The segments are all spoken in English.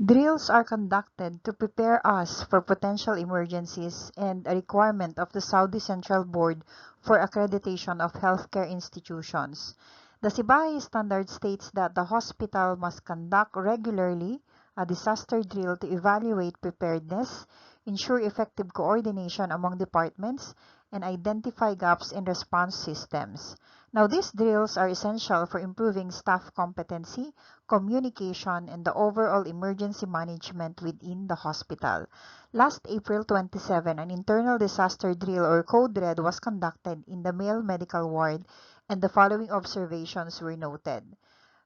Drills are conducted to prepare us for potential emergencies and a requirement of the Saudi Central Board for Accreditation of Healthcare Institutions. The Sibahi standard states that the hospital must conduct regularly a disaster drill to evaluate preparedness, ensure effective coordination among departments, and identify gaps in response systems. Now, these drills are essential for improving staff competency, communication, and the overall emergency management within the hospital. Last April 27, an internal disaster drill or Code Red was conducted in the male medical ward, and the following observations were noted.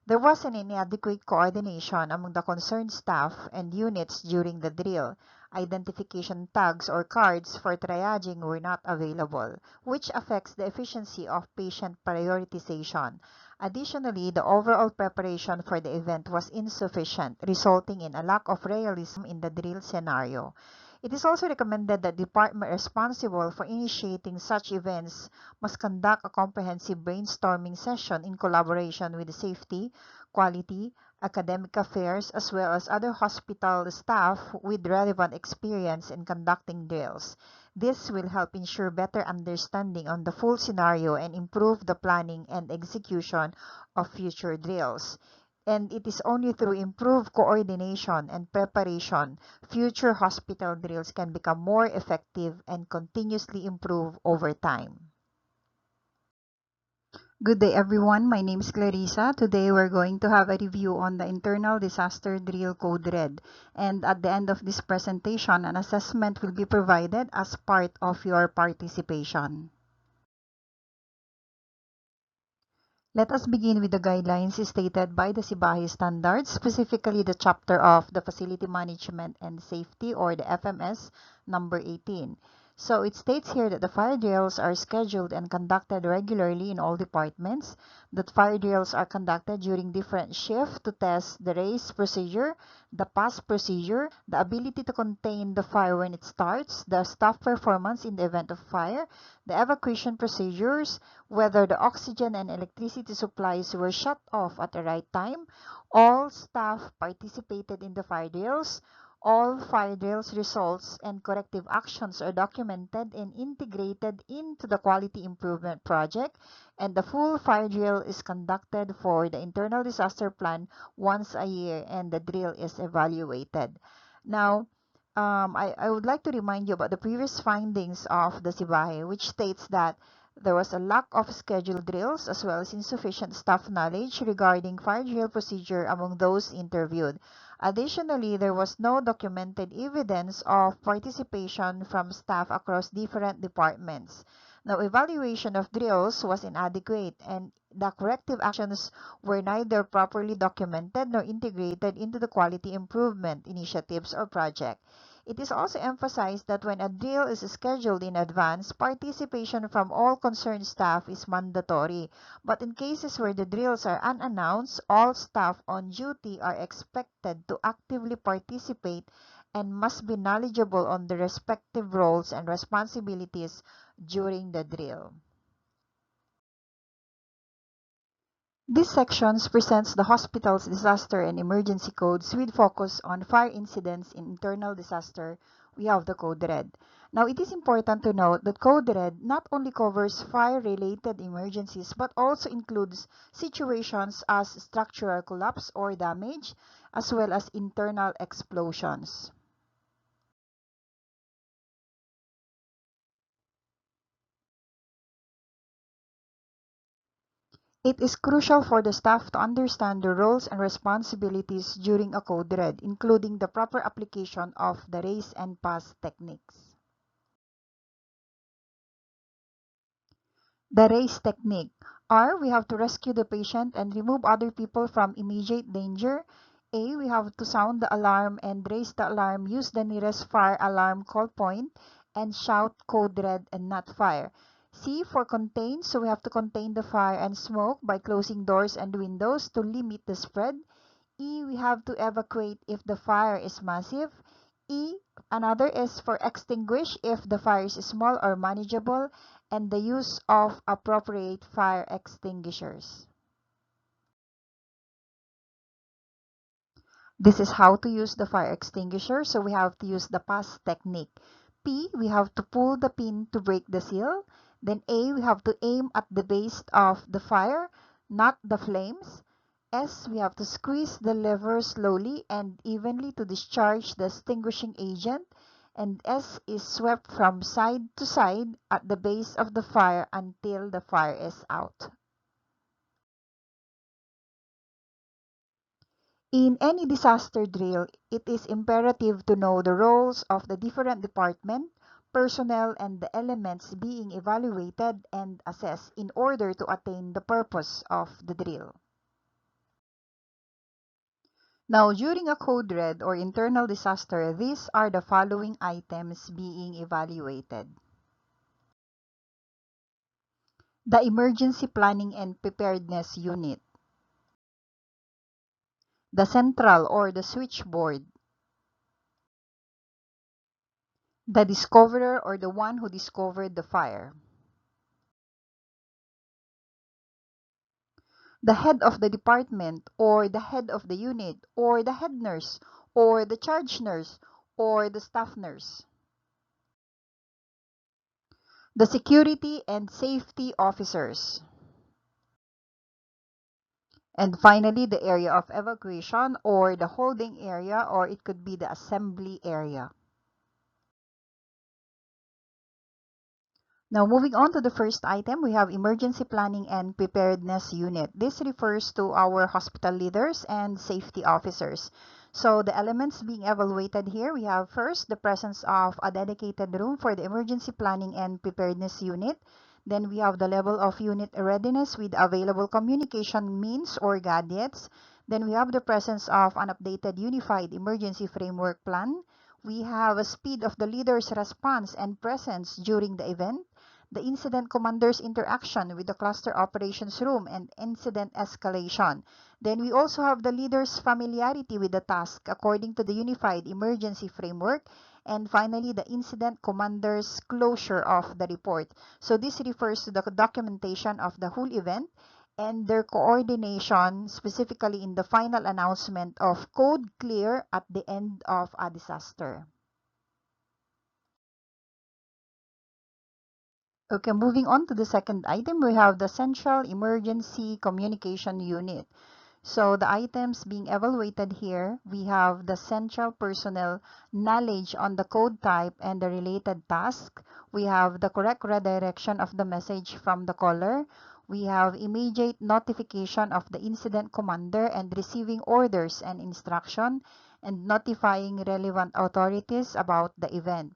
There was an inadequate coordination among the concerned staff and units during the drill. Identification tags or cards for triaging were not available, which affects the efficiency of patient prioritization. Additionally, the overall preparation for the event was insufficient, resulting in a lack of realism in the drill scenario. It is also recommended that the department responsible for initiating such events must conduct a comprehensive brainstorming session in collaboration with the safety, quality, academic affairs, as well as other hospital staff with relevant experience in conducting drills. This will help ensure better understanding on the full scenario and improve the planning and execution of future drills. And it is only through improved coordination and preparation future hospital drills can become more effective and continuously improve over time. Good day everyone, my name is Clarissa. Today we're going to have a review on the Internal Disaster Drill Code Red. And at the end of this presentation, an assessment will be provided as part of your participation. Let us begin with the guidelines stated by the Sibahi Standards, specifically the chapter of the Facility Management and Safety, or the FMS number 18. So it states here that the fire drills are scheduled and conducted regularly in all departments, that fire drills are conducted during different shifts to test the race procedure, the pass procedure, the ability to contain the fire when it starts, the staff performance in the event of fire, the evacuation procedures, whether the oxygen and electricity supplies were shut off at the right time, all staff participated in the fire drills, all fire drills results and corrective actions are documented and integrated into the quality improvement project, and the full fire drill is conducted for the internal disaster plan once a year, and the drill is evaluated. Now, I would like to remind you about the previous findings of the Sibahi, which states that there was a lack of scheduled drills as well as insufficient staff knowledge regarding fire drill procedure among those interviewed. Additionally, there was no documented evidence of participation from staff across different departments. Now, evaluation of drills was inadequate, and the corrective actions were neither properly documented nor integrated into the quality improvement initiatives or project. It is also emphasized that when a drill is scheduled in advance, participation from all concerned staff is mandatory. But in cases where the drills are unannounced, all staff on duty are expected to actively participate and must be knowledgeable on the respective roles and responsibilities during the drill. This section presents the hospital's disaster and emergency codes with focus on fire incidents in internal disaster. We have the Code Red. Now, it is important to note that Code Red not only covers fire-related emergencies but also includes situations as structural collapse or damage, as well as internal explosions. It is crucial for the staff to understand the roles and responsibilities during a Code Red, including the proper application of the raise and pass techniques. The raise technique. R, we have to rescue the patient and remove other people from immediate danger. A, we have to sound the alarm and raise the alarm, use the nearest fire alarm call point, and shout Code Red and not fire. C, for contain, so we have to contain the fire and smoke by closing doors and windows to limit the spread. E, we have to evacuate if the fire is massive. E, another is for extinguish if the fire is small or manageable, and the use of appropriate fire extinguishers. This is how to use the fire extinguisher. So we have to use the pass technique. P, we have to pull the pin to break the seal. Then A, we have to aim at the base of the fire, not the flames. S, we have to squeeze the lever slowly and evenly to discharge the extinguishing agent. And S is swept from side to side at the base of the fire until the fire is out. In any disaster drill, it is imperative to know the roles of the different department, personnel, and the elements being evaluated and assessed in order to attain the purpose of the drill. Now, during a code red or internal disaster, these are the following items being evaluated. The Emergency Planning and Preparedness Unit, the central or the switchboard, the discoverer or the one who discovered the fire, the head of the department or the head of the unit or the head nurse or the charge nurse or the staff nurse, the security and safety officers, and finally the area of evacuation or the holding area, or it could be the assembly area. Now, moving on to the first item, we have Emergency Planning and Preparedness Unit. This refers to our hospital leaders and safety officers. So the elements being evaluated here, we have first the presence of a dedicated room for the Emergency Planning and Preparedness Unit. Then we have the level of unit readiness with available communication means or gadgets. Then we have the presence of an updated Unified Emergency Framework Plan. We have a speed of the leader's response and presence during the event, the incident commander's interaction with the cluster operations room and incident escalation. Then we also have the leader's familiarity with the task according to the Unified Emergency Framework. And finally, the incident commander's closure of the report. So this refers to the documentation of the whole event and their coordination, specifically in the final announcement of code clear at the end of a disaster. Okay, moving on to the second item, we have the Central Emergency Communication Unit. So the items being evaluated here, we have the central personnel knowledge on the code type and the related task. We have the correct redirection of the message from the caller. We have immediate notification of the incident commander and receiving orders and instruction and notifying relevant authorities about the event.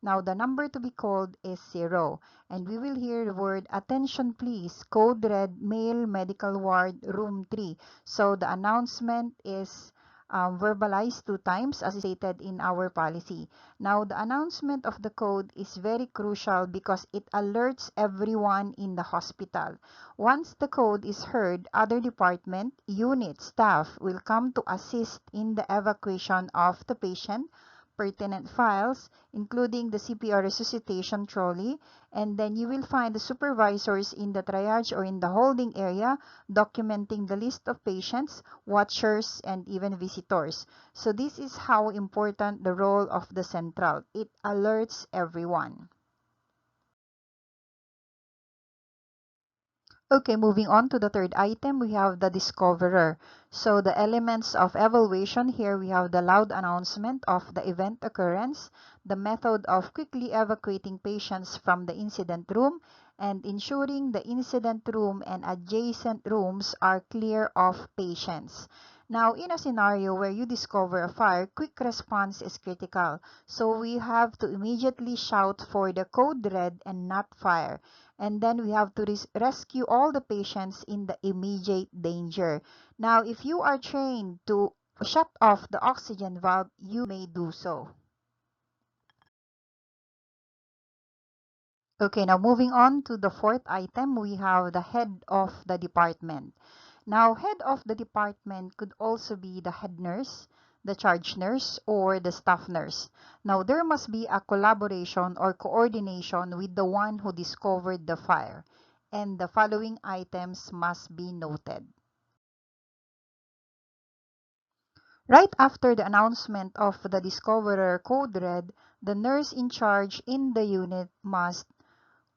Now, the number to be called is 0, and we will hear the word attention please, code red, male medical ward, room 3. So the announcement is verbalized 2 times as stated in our policy. Now, the announcement of the code is very crucial because it alerts everyone in the hospital. Once the code is heard, other department, unit, staff will come to assist in the evacuation of the patient, pertinent files, including the CPR resuscitation trolley, and then you will find the supervisors in the triage or in the holding area documenting the list of patients, watchers, and even visitors. So this is how important the role of the central. It alerts everyone. Okay, moving on to the third item, we have the discoverer. So the elements of evaluation here, we have the loud announcement of the event occurrence, the method of quickly evacuating patients from the incident room, and ensuring the incident room and adjacent rooms are clear of patients. Now, in a scenario where you discover a fire, quick response is critical. So we have to immediately shout for the code red and not fire. And then we have to rescue all the patients in the immediate danger. Now, if you are trained to shut off the oxygen valve, you may do so. Okay, now moving on to the fourth item, we have the head of the department. Now, head of the department could also be the head nurse, the charge nurse, or the staff nurse. Now, there must be a collaboration or coordination with the one who discovered the fire, and the following items must be noted. Right after the announcement of the discoverer code red, the nurse in charge in the unit must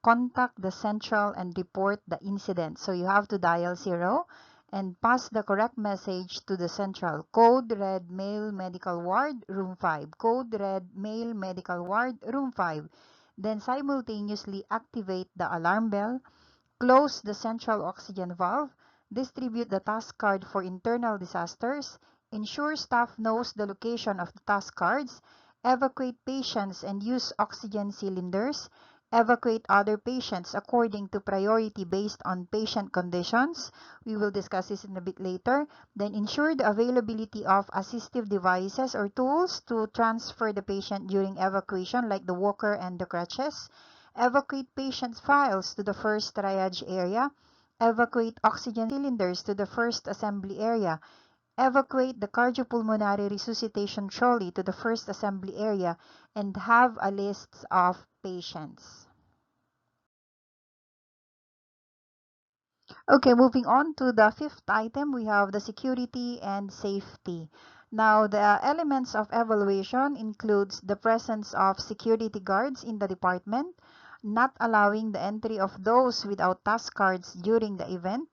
contact the central and report the incident. So you have to dial 0 and pass the correct message to the central. Code red, male medical ward, room 5. Code red, male medical ward, room 5. Then simultaneously activate the alarm bell, close the central oxygen valve, distribute the task card for internal disasters, ensure staff knows the location of the task cards, evacuate patients and use oxygen cylinders, evacuate other patients according to priority based on patient conditions. We will discuss this in a bit later. Then ensure the availability of assistive devices or tools to transfer the patient during evacuation, like the walker and the crutches. Evacuate patients' files to the first triage area. Evacuate oxygen cylinders to the first assembly area. Evacuate the cardiopulmonary resuscitation trolley to the first assembly area, and have a list of patients. Okay, moving on to the fifth item, we have the security and safety. Now, the elements of evaluation includes the presence of security guards in the department, not allowing the entry of those without task cards during the event,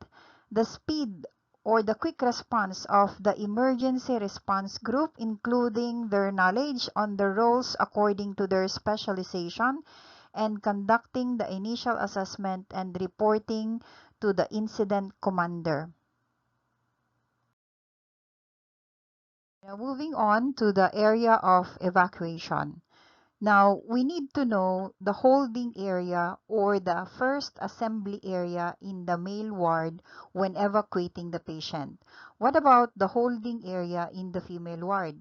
the speed or the quick response of the emergency response group, including their knowledge on the roles according to their specialization, and conducting the initial assessment and reporting to the incident commander. Now, moving on to the area of evacuation. Now, we need to know the holding area or the first assembly area in the male ward when evacuating the patient. What about the holding area in the female ward?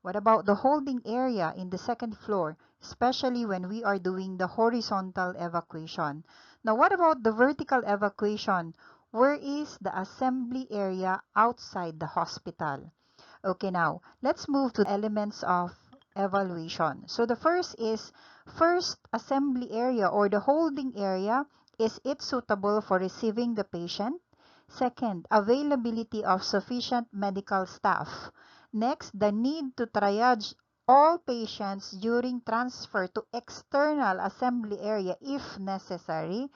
What about the holding area in the second floor, especially when we are doing the horizontal evacuation? Now, what about the vertical evacuation? Where is the assembly area outside the hospital? Okay, now let's move to the elements of evaluation. So the first is first assembly area or the holding area. Is it suitable for receiving the patient? Second, availability of sufficient medical staff. Next, the need to triage all patients during transfer to external assembly area if necessary.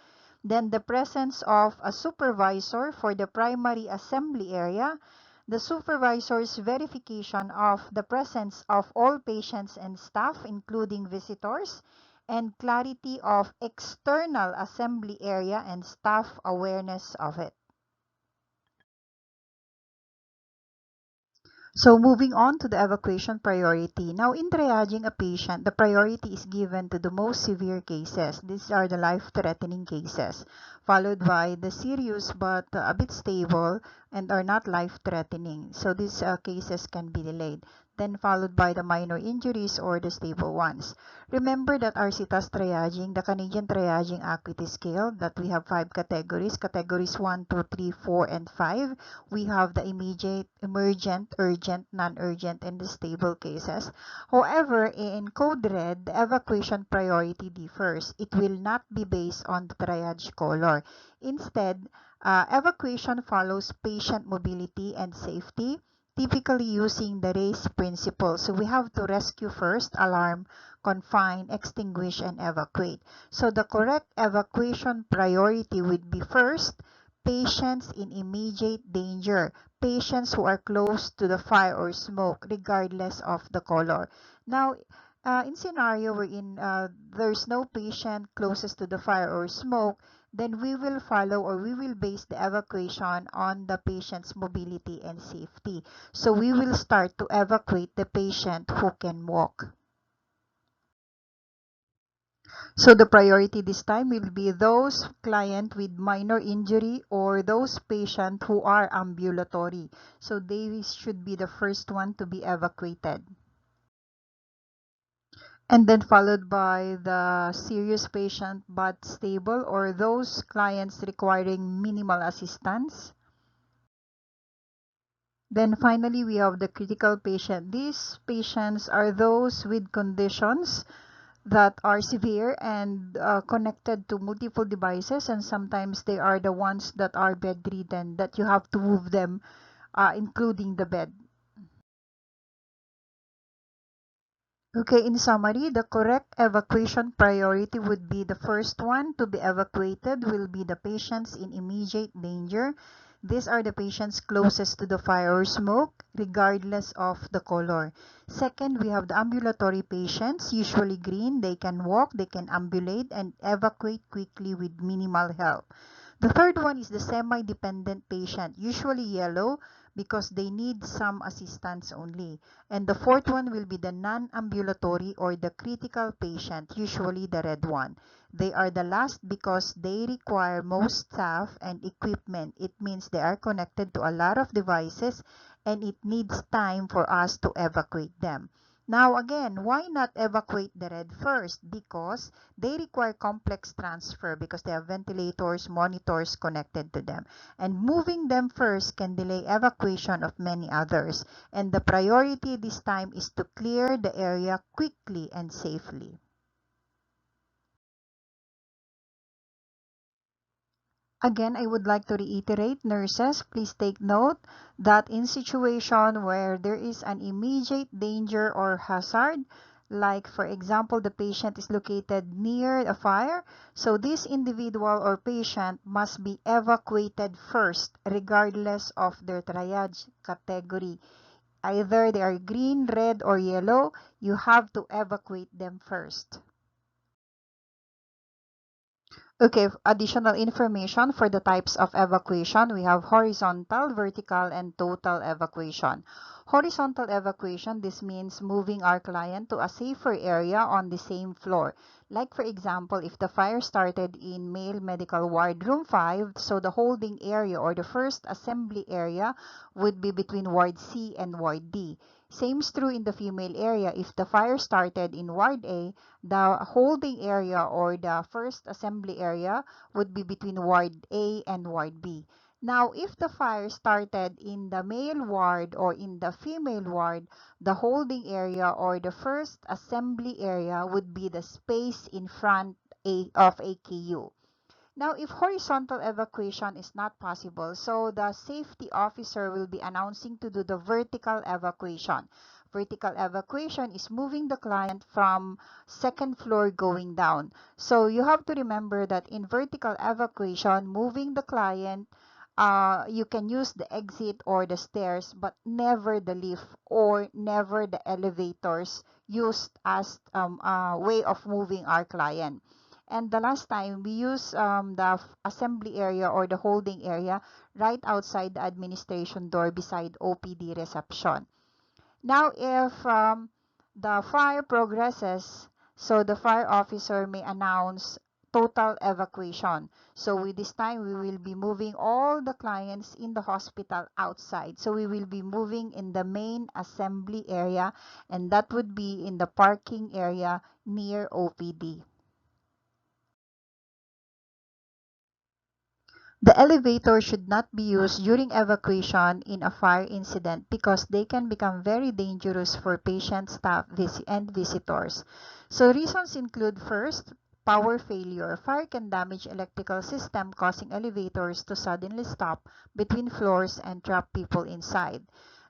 Then the presence of a supervisor for the primary assembly area, the supervisor's verification of the presence of all patients and staff, including visitors, and clarity of external assembly area and staff awareness of it. So moving on to the evacuation priority. Now in triaging a patient, the priority is given to the most severe cases. These are the life-threatening cases, followed by the serious but a bit stable and are not life-threatening. So these cases can be delayed. Then followed by the minor injuries or the stable ones. Remember that RCTAS triaging, the Canadian Triaging Acuity Scale, that we have 5 categories, categories 1, 2, 3, 4, and 5. We have the immediate, emergent, urgent, non-urgent, and the stable cases. However, in Code Red, the evacuation priority differs. It will not be based on the triage color. Instead, evacuation follows patient mobility and safety, typically using the RACE principle. So we have to rescue first, alarm, confine, extinguish, and evacuate. So the correct evacuation priority would be first, patients in immediate danger, patients who are close to the fire or smoke, regardless of the color. Now, in scenario wherein there's no patient closest to the fire or smoke, then we will follow or we will base the evacuation on the patient's mobility and safety. So we will start to evacuate the patient who can walk. So the priority this time will be those client with minor injury or those patient who are ambulatory. So they should be the first one to be evacuated. And then followed by the serious patient but stable or those clients requiring minimal assistance. Then finally, we have the critical patient. These patients are those with conditions that are severe and connected to multiple devices, and sometimes they are the ones that are bedridden that you have to move them, including the bed. Okay, in summary, the correct evacuation priority would be the first one to be evacuated will be the patients in immediate danger. These are the patients closest to the fire or smoke, regardless of the color. Second, we have the ambulatory patients, usually green. They can walk, they can ambulate, and evacuate quickly with minimal help. The third one is the semi-dependent patient, usually yellow because they need some assistance only. And the fourth one will be the non-ambulatory or the critical patient, usually the red one. They are the last because they require most staff and equipment. It means they are connected to a lot of devices and it needs time for us to evacuate them. Now again, why not evacuate the red first? Because they require complex transfer because they have ventilators, monitors connected to them. And moving them first can delay evacuation of many others. And the priority this time is to clear the area quickly and safely. Again, I would like to reiterate, nurses, please take note that in situation where there is an immediate danger or hazard, like for example, the patient is located near a fire, so this individual or patient must be evacuated first, regardless of their triage category. Either they are green, red, or yellow, you have to evacuate them first. Okay, additional information for the types of evacuation. We have horizontal, vertical, and total evacuation. Horizontal evacuation, this means moving our client to a safer area on the same floor. Like for example, if the fire started in male medical ward room 5, so the holding area or the first assembly area would be between ward C and ward D. Same is true in the female area. If the fire started in ward A, the holding area or the first assembly area would be between ward A and ward B. Now, if the fire started in the male ward or in the female ward, the holding area or the first assembly area would be the space in front of AKU. Now, if horizontal evacuation is not possible, so the safety officer will be announcing to do the vertical evacuation. Vertical evacuation is moving the client from second floor going down. So you have to remember that in vertical evacuation, moving the client, you can use the exit or the stairs, but never the lift or never the elevators used as a way of moving our client. And the last time, we use the assembly area or the holding area right outside the administration door beside OPD reception. Now, if the fire progresses, so the fire officer may announce total evacuation. So with this time, we will be moving all the clients in the hospital outside. So we will be moving in the main assembly area, and that would be in the parking area near OPD. The elevator should not be used during evacuation in a fire incident because they can become very dangerous for patients, staff, and visitors. So reasons include first, power failure. Fire can damage electrical system causing elevators to suddenly stop between floors and trap people inside.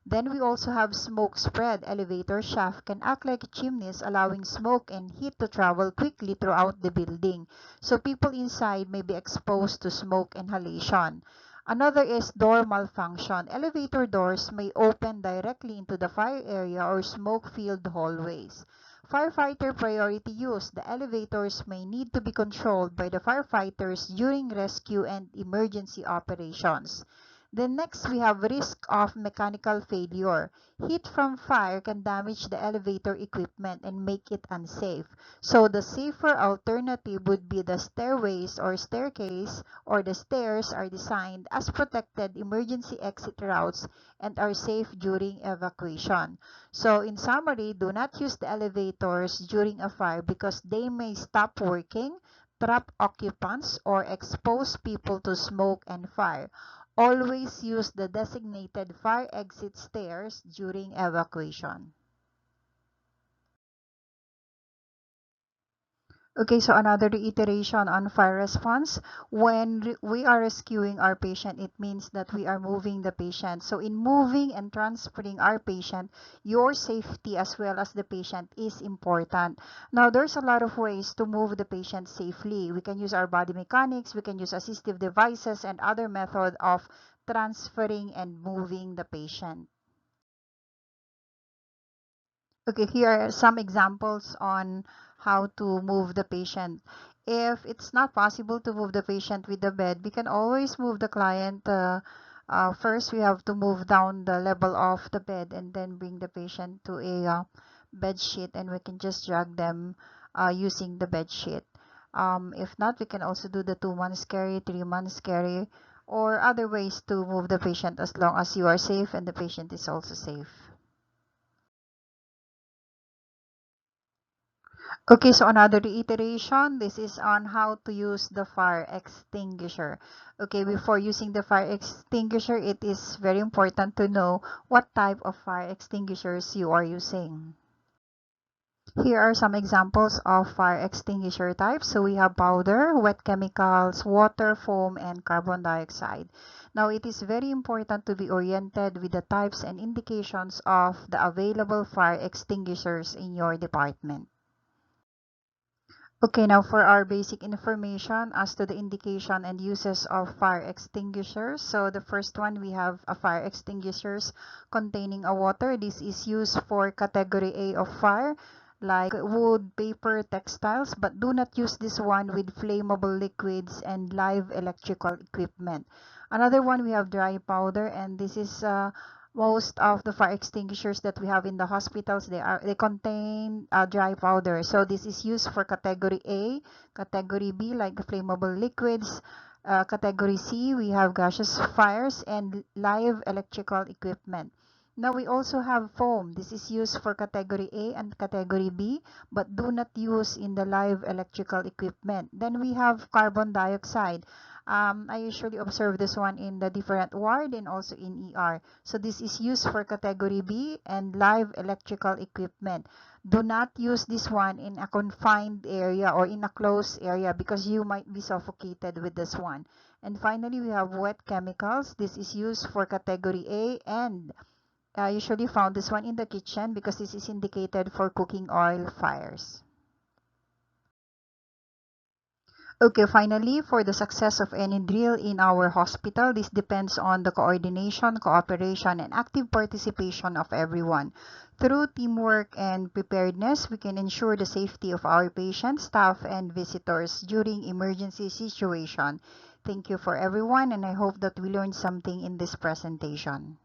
Then we also have smoke spread. Elevator shaft can act like chimneys, allowing smoke and heat to travel quickly throughout the building. So people inside may be exposed to smoke inhalation. Another is door malfunction. Elevator doors may open directly into the fire area or smoke-filled hallways. Firefighter priority use. The elevators may need to be controlled by the firefighters during rescue and emergency operations. Then next, we have risk of mechanical failure. Heat from fire can damage the elevator equipment and make it unsafe. So the safer alternative would be the stairways or staircase or the stairs are designed as protected emergency exit routes and are safe during evacuation. So in summary, do not use the elevators during a fire because they may stop working, trap occupants, or expose people to smoke and fire. Always use the designated fire exit stairs during evacuation. Okay, so another reiteration on fire response. When we are rescuing our patient, it means that we are moving the patient. So in moving and transferring our patient, your safety as well as the patient is important. Now, there's a lot of ways to move the patient safely. We can use our body mechanics, we can use assistive devices, and other method of transferring and moving the patient. Okay, here are some examples on how to move the patient. If it's not possible to move the patient with the bed, we can always move the client. First, we have to move down the level of the bed and then bring the patient to a bed sheet, and we can just drag them using the bed sheet. If not, we can also do the 2 months carry, 3 months carry, or other ways to move the patient as long as you are safe and the patient is also safe. Okay, so another reiteration, this is on how to use the fire extinguisher. Okay, before using the fire extinguisher, it is very important to know what type of fire extinguishers you are using. Here are some examples of fire extinguisher types. So we have powder, wet chemicals, water, foam, and carbon dioxide. Now, it is very important to be oriented with the types and indications of the available fire extinguishers in your department. Okay, now for our basic information as to the indication and uses of fire extinguishers. So the first one, we have a fire extinguishers containing a water. This is used for category A of fire, like wood, paper, textiles, but do not use this one with flammable liquids and live electrical equipment. Another one, we have dry powder, and this is most of the fire extinguishers that we have in the hospitals, they contain dry powder. So this is used for category A, category B like flammable liquids, category C we have gaseous fires and live electrical equipment. Now we also have foam. This is used for category A and category B, but do not use in the live electrical equipment. Then we have carbon dioxide. I usually observe this one in the different ward and also in ER. So this is used for category B and live electrical equipment. Do not use this one in a confined area or in a closed area because you might be suffocated with this one. And finally, we have wet chemicals. This is used for category A and I usually found this one in the kitchen because this is indicated for cooking oil fires. Okay, finally, for the success of any drill in our hospital, this depends on the coordination, cooperation, and active participation of everyone. Through teamwork and preparedness, we can ensure the safety of our patients, staff, and visitors during emergency situation. Thank you for everyone, and I hope that we learned something in this presentation.